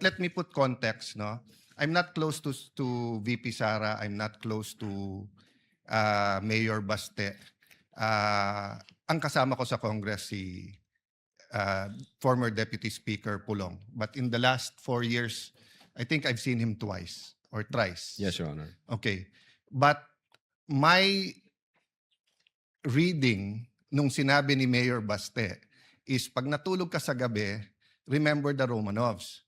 let me put context, no? I'm not close to VP Sara. I'm not close to Mayor Baste. Ang kasama ko sa Congress si former Deputy Speaker Pulong. But in the last 4 years, I think I've seen him twice or thrice. Yes, Your Honor. Okay. But my reading nung sinabi ni Mayor Baste is pag natulog ka sa gabi, remember the Romanovs.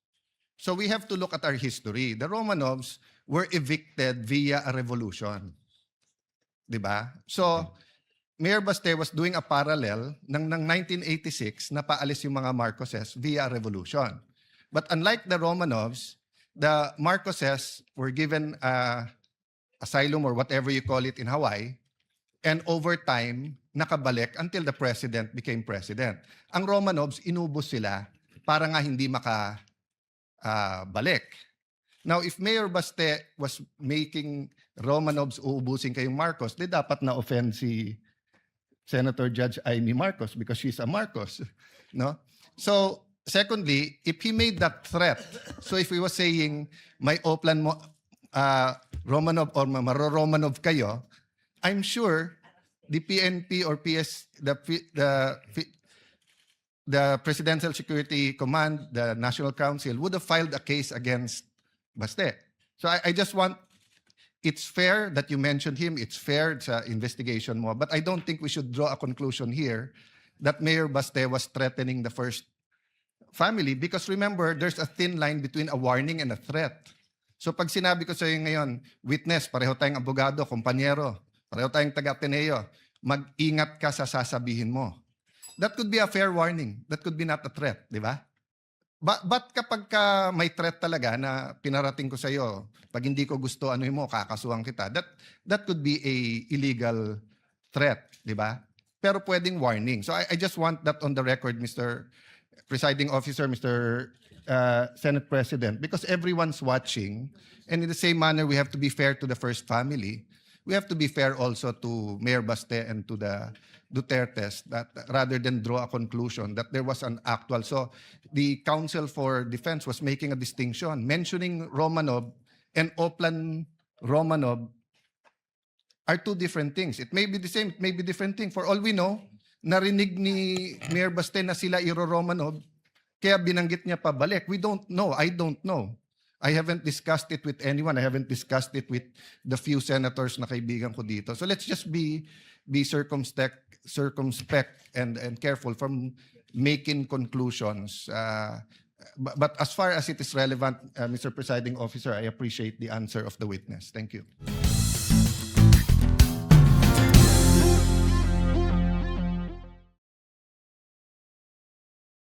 So we have to look at our history. The Romanovs were evicted via a revolution. Diba? So, Mayor Baste was doing a parallel ng 1986 na paalis yung mga Marcoses via a revolution. But unlike the Romanovs, the Marcoses were given asylum or whatever you call it in Hawaii, and over time, nakabalik until the president became president. Ang Romanovs, inubos sila para nga hindi balik. Now, if Mayor Baste was making Romanovs uubusin kayong Marcos, di dapat na-offend si Senator Judge Amy Marcos because she's a Marcos. No? So, secondly, if he made that threat, so if he was saying, may oplan mo, Romanov or maro-Romanov kayo, I'm sure the PNP or the Presidential Security Command, the National Council, would have filed a case against Baste. So I just want, it's fair that you mentioned him, it's fair sa investigation mo, but I don't think we should draw a conclusion here that Mayor Baste was threatening the first family because remember, there's a thin line between a warning and a threat. So pag sinabi ko sa iyo ngayon, witness, pareho tayong abogado, kompanyero, pareho tayong taga-Ateneo, mag-ingat ka sa sasabihin mo. That could be a fair warning. That could be not a threat, di ba? But kapag may threat talaga na pinarating ko sa iyo, pag hindi ko gusto ano mo, kakasuhan kita, that could be a illegal threat, di ba? Pero pwedeng warning. So I just want that on the record, Mr. Presiding Officer, Mr. Senate President, because everyone's watching, and in the same manner, we have to be fair to the first family. We have to be fair also to Mayor Baste and to the Dutertes, that rather than draw a conclusion that there was an actual. So the Council for Defense was making a distinction, mentioning Romanov and Oplan Romanov are two different things. It may be the same, it may be different thing. For all we know, narinig ni Mayor Baste na sila Romanov, kaya binanggit niya pabalik. We don't know. I don't know. I haven't discussed it with anyone. I haven't discussed it with the few senators na kaibigan ko dito. So let's just be circumspect and careful from making conclusions. But as far as it is relevant, Mr. Presiding Officer, I appreciate the answer of the witness. Thank you.